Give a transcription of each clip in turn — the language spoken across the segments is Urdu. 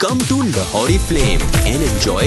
Come to Lahori Flame and enjoy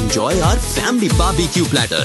enjoy our family barbecue platter,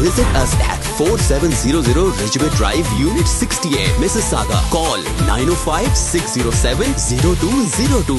Visit us at 4700 Ridgeway Drive, Unit 68, Mississauga. Call 905-607-0202.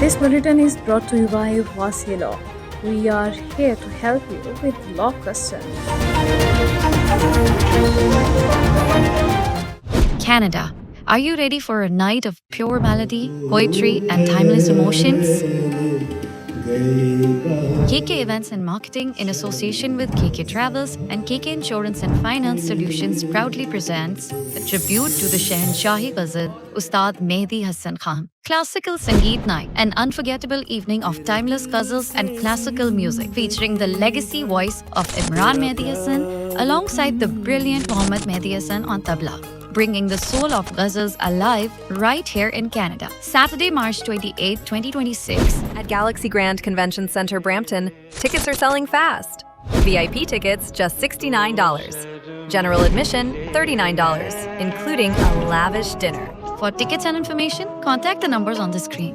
This bulletin is brought to you by Wasi Law. We are here to help you with law questions. Canada. Are you ready for a night of pure melody, poetry, and timeless emotions? KK Events and Marketing, in association with KK Travels and KK Insurance and Finance Solutions, proudly presents a tribute to the Shahanshahi Ghazal, Ustad Mehdi Hassan Khan. Classical Sangeet Night, an unforgettable evening of timeless ghazals and classical music, featuring the legacy voice of Imran Mehdi Hassan alongside the brilliant Mohammad Mehdi Hassan on tabla, bringing the soul of ghazals alive right here in Canada. Saturday, March 28, 2026. At Galaxy Grand Convention Center, Brampton, tickets are selling fast. VIP tickets just $69. General admission $39, including a lavish dinner. For tickets and information, contact the numbers on the screen.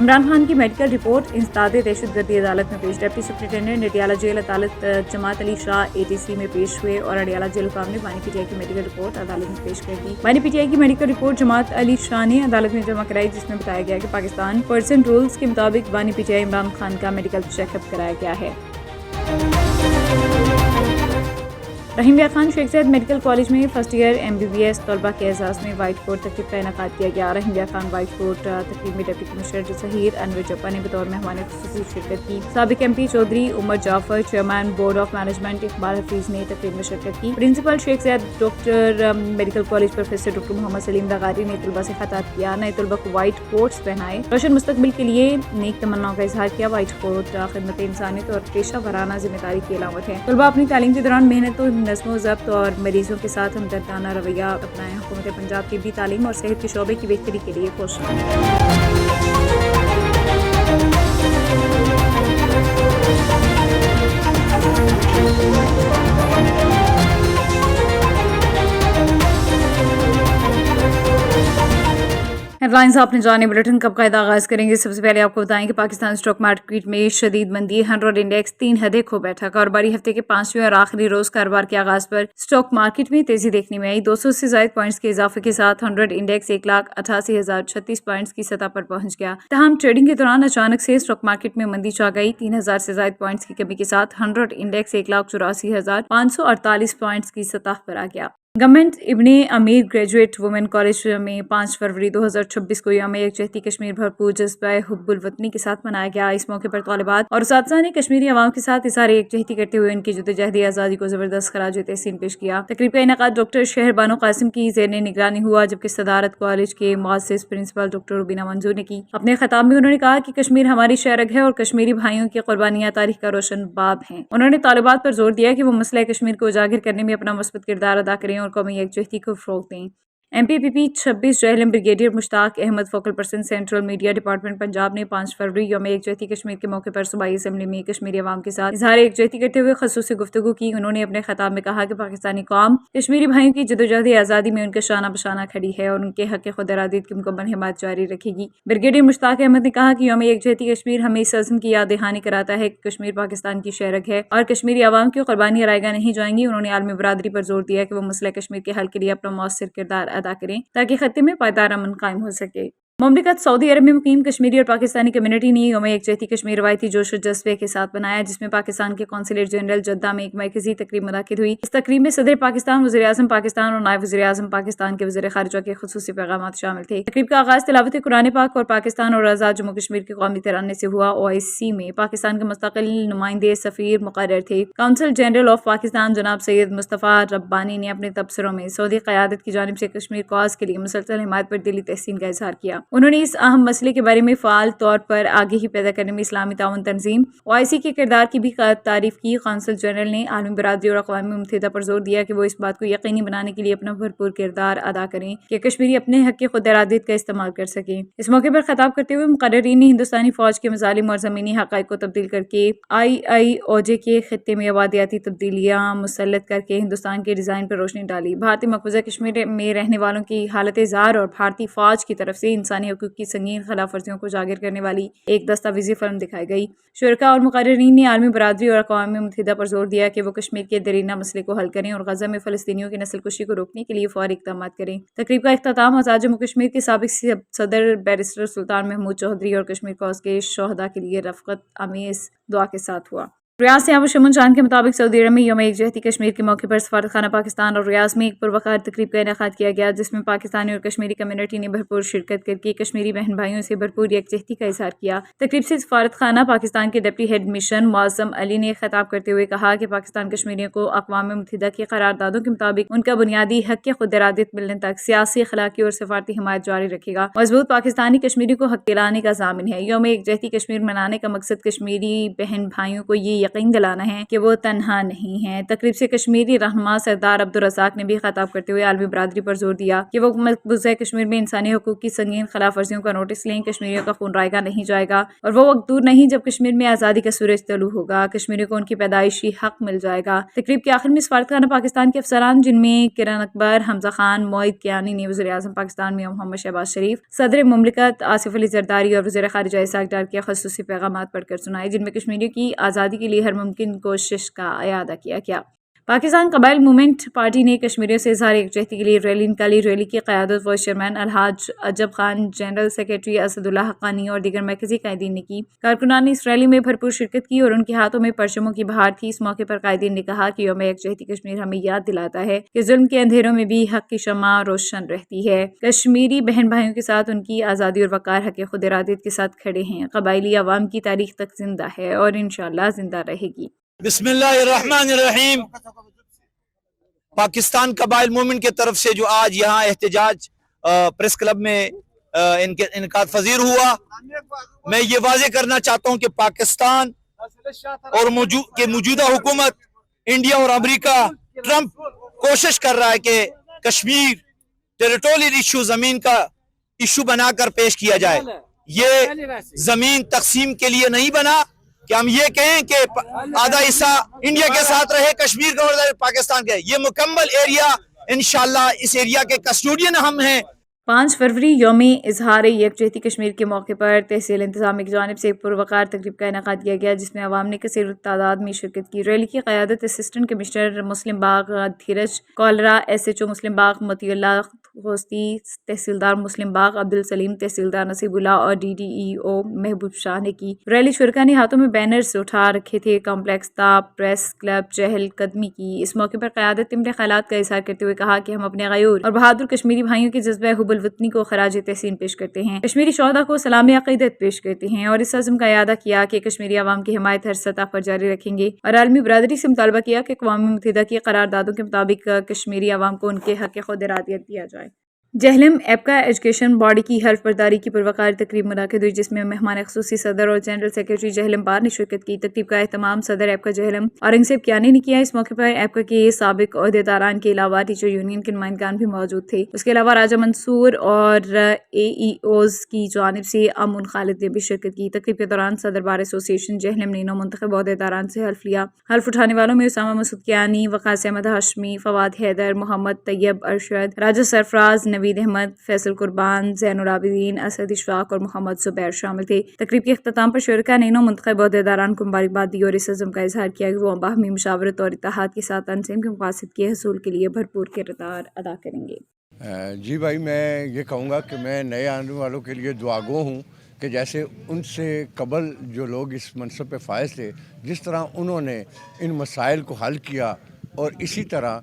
Imran Khan کی میڈیکل رپورٹ انسداد دہشت گردی عدالت میں پیش. ڈپٹی سپرنٹینڈنٹ اڈیالہ جیل عدالت جماعت علی شاہ ATC میں پیش ہوئے اور اڈیالہ جیل حکام نے بانی PTI کی میڈیکل رپورٹ عدالت میں پیش کر دی. بانی PTI کی میڈیکل رپورٹ جماعت علی شاہ نے عدالت میں جمع کرائی, جس میں بتایا گیا کہ پاکستان پرسنٹ رولز کے مطابق بانی PTI عمران خان کا میڈیکل چیک اپ کرایا گیا ہے. رحیم یار خان شیخ زاید میڈیکل کالج میں فرسٹ ایئر MBBS طلبہ کے اعزاز میں وائٹ کوٹ تقریب کا انعقاد کیا گیا. رحیم یار خان وائٹ کوٹ تقریب میں ڈپٹی کمشنر ظہیر انور جپا نے بطور مہمان خصوصی شرکت کی. سابق MP Chaudhry Umar Jafar, chairman board of management Iqbal Hafeez نے تقریب میں شرکت کی. Principal Sheikh Zayed doctor medical college professor doctor Muhammad Saleem Daghari نے طلبہ سے خطاب کیا. نئے طلبہ کو وائٹ کوٹس پہنائے, روشن مستقبل کے لیے نیک تمناؤں کا اظہار کیا. وائٹ کوٹ خدمت انسانیت اور پیشہ ورانہ ذمہ داری کی علامت ہے. طلبہ اپنی تعلیم کے دوران محنت و نظم و ضبط اور مریضوں کے ساتھ ہمدردانہ رویہ اپنائیں. حکومت پنجاب طبی تعلیم اور صحت کے شعبے کی بہتری کے لیے کوشاں. ہیڈ لائنز آپ نے جانے. بلیٹن کب کا آغاز کریں گے. سب سے پہلے آپ کو بتائیں کہ پاکستان اسٹاک مارکیٹ میں شدید مندی. 100 انڈیکس 3 حدیں کھو بیٹھا. کاروباری ہفتے کے 5ویں اور آخری روز کاروبار کے آغاز پر اسٹاک مارکیٹ میں تیزی دیکھنے میں آئی. 200 سے زائد پوائنٹس کے اضافے کے ساتھ 100 انڈیکس 1,88,036 پوائنٹس کی سطح پر پہنچ گیا. تاہم ٹریڈنگ کے دوران اچانک سے اسٹاک مارکیٹ میں مندی چھا گئی. 3,000 سے زائد پوائنٹس کی کمی کے ساتھ 100 انڈیکس 1,84,548 پوائنٹس کی سطح پر آ گیا. گورنمنٹ ابن امیر گریجویٹ وومن کالج میں 5 فروری 2026 کو یوم یکجہتی کشمیر بھرپور جذبہ حب الوطنی کے ساتھ منایا گیا. اس موقع پر طالبات اور اساتذہ نے کشمیری عوام کے ساتھ اظہار یکجہتی کرتے ہوئے ان کی جدوجہد آزادی کو زبردست خراج تحسین پیش کیا. تقریب کا انعقاد ڈاکٹر شہر بانو قاسم کی زیر نگرانی ہوا, جبکہ صدارت کالج کے معزز پرنسپل ڈاکٹر روبینہ منظور نے کی. اپنے خطاب میں انہوں نے کہا کہ کشمیر ہماری شہرگ ہے اور کشمیری بھائیوں کی قربانیاں تاریخ کا روشن باب ہیں. انہوں نے طالبات پر زور دیا کہ وہ مسئلہ کشمیر کو اجاگر کرنے میں اپنا مثبت کردار ادا کریں اور قومی یکجہتی کو فروغ دیں. MPPP 26 Jhelum brigadier Mushtaq Ahmed focal person central media department Punjab نے 5 فروری یوم یکجہتی کشمیر کے موقع پر صوبائی اسمبلی میں کشمیری عوام کے ساتھ اظہار یکجہتی کرتے ہوئے خصوصی گفتگو کی. انہوں نے اپنے خطاب میں کہا کہ پاکستانی قوم کشمیری بھائیوں کی جدوجہد آزادی میں ان کے شانہ بشانہ کھڑی ہے اور ان کے حق خود ارادیت کی مکمل حمایت جاری رکھے گی. بریگیڈیئر مشتاق احمد نے کہا کہ یوم یکجہتی کشمیر ہمیں اس عزم کی یاد دہانی کراتا ہے کہ کشمیر پاکستان کی شہرگ ہے اور کشمیری عوام کی قربانیاں رائیگاں نہیں جائیں گی. انہوں نے عالمی برادری پر زور دیا کہ وہ مسئلہ کشمیر کے حل کے لیے اپنا مؤثر کردار ادا کریں تاکہ خطے میں پائیدار امن قائم ہو سکے. مملکت سعودی عرب میں مقیم کشمیری اور پاکستانی کمیونٹی نے یوم یکجہتی کشمیر روایتی جوش و جذبے کے ساتھ منایا, جس میں پاکستان کے قونصلیٹ جنرل جدہ میں ایک مرکزی تقریب منعقد ہوئی. اس تقریب میں صدر پاکستان, وزیر اعظم پاکستان اور نائب وزیر اعظم پاکستان کے وزیر خارجہ کے خصوصی پیغامات شامل تھے. تقریب کا آغاز تلاوت قرآن پاک اور پاکستان اور آزاد جموں کشمیر کے قومی ترانے سے ہوا. OIC میں پاکستان کے مستقل نمائندے سفیر مقرر تھے. کونسل جنرل آف پاکستان جناب سید مصطفیٰ ربانی نے اپنے تبصروں میں سعودی قیادت کی جانب سے کشمیر کاز کے لیے مسلسل حمایت پر دلی تحسین کا اظہار کیا. انہوں نے اس اہم مسئلے کے بارے میں فعال طور پر آگہی پیدا کرنے میں اسلامی تعاون تنظیم OIC کے کردار کی بھی تعریف کی. قونصل جنرل نے عالمی برادری اور اقوام متحدہ پر زور دیا کہ وہ اس بات کو یقینی بنانے کے لیے اپنا بھرپور کردار ادا کریں کہ کشمیری اپنے حق خود ارادیت کا استعمال کر سکیں. اس موقع پر خطاب کرتے ہوئے مقررین نے ہندوستانی فوج کے مظالم اور زمینی حقائق کو تبدیل کر کے IIOJ کے خطے میں آبادیاتی تبدیلیاں مسلط کر کے ہندوستان کے ڈیزائن پر روشنی ڈالی. بھارتی مقبوضہ کشمیر میں رہنے والوں کی حالت زار اور بھارتی فوج کی طرف سے انسانی حقوق کی سنگین خلاف ورزیوں کو اجاگر کرنے والی ایک دستاویزی فلم دکھائی گئی. شرکاء اور مقررین نے عالمی برادری اور اقوام متحدہ پر زور دیا کہ وہ کشمیر کے دیرینہ مسئلے کو حل کریں اور غزہ میں فلسطینیوں کی نسل کشی کو روکنے کے لیے فوری اقدامات کریں. تقریب کا اختتام آزاد جموں کشمیر کے سابق صدر بیرسٹر سلطان محمود چودھری اور کشمیر کاز کے شہداء کے لیے رفقت آمیز دعا کے ساتھ ہوا. ریاض سے شمن جان کے مطابق سعودی عرب میں یوم یکجہتی کشمیر کے موقع پر سفارت خانہ پاکستان اور ریاض میں ایک پروقار تقریب کا انعقاد کیا گیا, جس میں پاکستانی اور کشمیری کمیونٹی نے بھرپور شرکت کر کے کشمیری بہن بھائیوں سے بھرپور یکجہتی کا اظہار کیا. تقریب سے سفارت خانہ پاکستان کے ڈپٹی ہیڈ مشن معظم علی نے خطاب کرتے ہوئے کہا کہ پاکستان کشمیریوں کو اقوام متحدہ کی قراردادوں کے مطابق ان کا بنیادی حق خود ارادیت ملنے تک سیاسی, اخلاقی اور سفارتی حمایت جاری رکھے گا. مضبوط پاکستانی کشمیری کو حق دلانے کا ضامن ہے. یوم یکجہتی کشمیر منانے کا مقصد کشمیری بہن بھائیوں کو یہ یقین دلانا ہے کہ وہ تنہا نہیں ہیں۔ تقریب سے کشمیری رہنما سردار عبدالرزاق نے بھی خطاب کرتے ہوئے عالمی برادری پر زور دیا کہ وہ مقبوضہ کشمیر میں انسانی حقوق کی سنگین خلاف ورزیوں کا نوٹس لیں۔ کشمیریوں کا خون رائے گا نہیں جائے گا اور وہ وقت دور نہیں جب کشمیر میں آزادی کا سورج طلوع ہوگا، کشمیریوں کو ان کی پیدائشی حق مل جائے گا۔ تقریب کے آخر میں سفارتخانہ پاکستان کے افسران جن میں کرن اکبر، حمزہ خان، معید کیانی نے وزیر اعظم پاکستان میاں محمد شہباز شریف، صدر مملکت آصف علی زرداری اور وزیر خارجہ اسحاق ڈار کے خصوصی پیغامات پڑھ کر سنائے، جن میں کشمیریوں کی آزادی کے لیے ہر ممکن کوشش کا اعادہ کیا گیا۔ پاکستان قبائل موومنٹ پارٹی نے کشمیریوں سے اظہار یکجہتی کے لیے ریلی نکالی۔ ریلی کی قیادت وائس چیئرمین الحاج عجب خان، جنرل سیکریٹری اسد اللہ حقانی اور دیگر مرکزی قائدین نے کی۔ کارکنان نے اس ریلی میں بھرپور شرکت کی اور ان کے ہاتھوں میں پرچموں کی بہار تھی۔ اس موقع پر قائدین نے کہا کہ یوم یکجہتی کشمیر ہمیں یاد دلاتا ہے کہ ظلم کے اندھیروں میں بھی حق کی شمع روشن رہتی ہے۔ کشمیری بہن بھائیوں کے ساتھ ان کی آزادی اور وقار حق خود ارادیت کے ساتھ کھڑے ہیں۔ قبائلی عوام کی تاریخ تک زندہ ہے اور انشاءاللہ زندہ رہے گی۔ بسم اللہ الرحمن الرحیم۔ پاکستان قبائل موومنٹ کی طرف سے جو آج یہاں احتجاج پریس کلب میں انعقاد پذیر ہوا، میں یہ واضح کرنا چاہتا ہوں کہ پاکستان اور موجودہ حکومت انڈیا اور امریکہ ٹرمپ کوشش کر رہا ہے کہ کشمیر ٹیریٹوریل ایشو، زمین کا ایشو بنا کر پیش کیا جائے۔ یہ زمین تقسیم کے لیے نہیں بنا کہ ہم یہ کہیں کہ آدھا حصہ انڈیا کے ساتھ رہے، کشمیر کا اور پاکستان کا۔ یہ مکمل ایریا، انشاءاللہ اس ایریا کے کسٹوڈین ہم ہیں۔ 5 فروری یوم اظہار یکجہتی کشمیر کے موقع پر تحصیل انتظامیہ کی جانب سے ایک پروقار تقریب کا انعقاد کیا گیا، جس میں عوام نے کثیر تعداد میں شرکت کی۔ ریلی کی قیادت اسسٹنٹ کمشنر مسلم باغ دھیرج کولرا، SHO مسلم باغ مطیع اللہ غوثی، تحصیلدار مسلم باغ عبدالسلیم، تحصیلدار نصیب اللہ اور DDEO محبوب شاہ نے کی۔ ریلی شرکا نے ہاتھوں میں بینرز اٹھا رکھے تھے۔ کمپلیکس تاپ پریس کلب چہل قدمی کی۔ اس موقع پر قیادت تمر خیالات کا اظہار کرتے ہوئے کہا کہ ہم اپنے غیور اور بہادر کشمیری بھائیوں کے جذبہ حب الوطنی کو خراج تحسین پیش کرتے ہیں، کشمیری شہداء کو سلام عقیدت پیش کرتے ہیں اور اس عزم کا اعادہ کیا کہ کشمیری عوام کی حمایت ہر سطح پر جاری رکھیں گے، اور عالمی برادری سے مطالبہ کیا کہ اقوام متحدہ کی قراردادوں کے مطابق کشمیری عوام کو ان کے حق خود ارادیت دیا جائے۔ جہلم ایپکا ایجوکیشن باڈی کی حلف برداری کی پروقار تقریب منعقد ہوئی، جس میں مہمان خصوصی صدر اور جنرل سیکریٹری جہلم بار نے شرکت کی۔ تقریب کا اہتمام صدر ایپکا جہلم اورنگزیب کیانی نے کیا۔ اس موقع پر ایپکا کے سابق عہدیداران کے علاوہ ٹیچر یونین کے نمائندگان بھی موجود تھے۔ اس کے علاوہ راجہ منصور اور AEOز کی جانب سے امن خالد نے بھی شرکت کی۔ تقریب کے دوران صدر بار ایسوسی ایشن جہلم نے منتخب عہدیداران سے حلف لیا۔ حلف اٹھانے والوں میں اسامہ مسعود کیانی، وقاص احمد ہاشمی، فواد حیدر، محمد طیب ارشد، راجہ سرفراز، نوید احمد، فیصل قربان، زین العابدین، اسد اشفاق اور محمد زبیر شامل تھے۔ تقریب کے اختتام پر شرکاء نے منتخب عہدیداران کو مبارکباد دی اور اس عزم کا اظہار کیا کہ وہ باہمی مشاورت اور اتحاد کے ساتھ تنظیم کے مقاصد کے حصول کے لیے بھرپور کردار ادا کریں گے۔ جی بھائی، میں یہ کہوں گا کہ میں نئے آنے والوں کے لیے دعاگو ہوں کہ جیسے ان سے قبل جو لوگ اس منصب پہ فائز تھے، جس طرح انہوں نے ان مسائل کو حل کیا، اور اسی طرح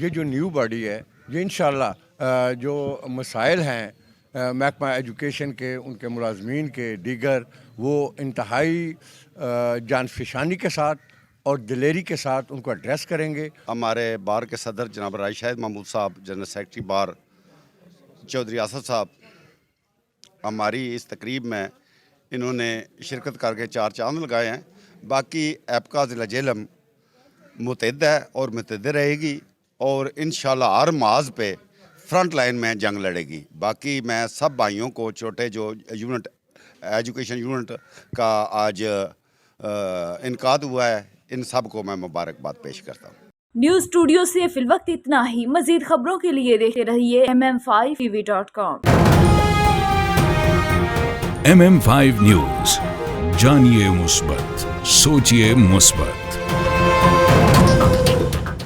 یہ جو نیو باڈی ہے یہ انشاءاللہ جو مسائل ہیں محکمہ ایجوکیشن کے، ان کے ملازمین کے، دیگر، وہ انتہائی جانفشانی کے ساتھ اور دلیری کے ساتھ ان کو ایڈریس کریں گے۔ ہمارے بار کے صدر جناب راج شاہد محمود صاحب، جنرل سیکرٹری بار چودھری آصف صاحب، ہماری اس تقریب میں انہوں نے شرکت کر کے 4 چاند لگائے ہیں۔ باقی ایپکا ضلع جہلم متحد ہے اور متحد رہے گی، اور انشاءاللہ ہر محاذ پہ فرنٹ لائن میں جنگ لڑے گی۔ باقی میں سب بھائیوں کو، چھوٹے جو یونٹ ایجوکیشن یونٹ کا آج انعقاد ہوا ہے، ان سب کو میں مبارکباد پیش کرتا ہوں۔ نیوز اسٹوڈیو سے فی الوقت اتنا ہی۔ مزید خبروں کے لیے دیکھتے رہیے mm5tv.com۔ MM5 نیوز، جانیے مثبت، سوچیے مثبت۔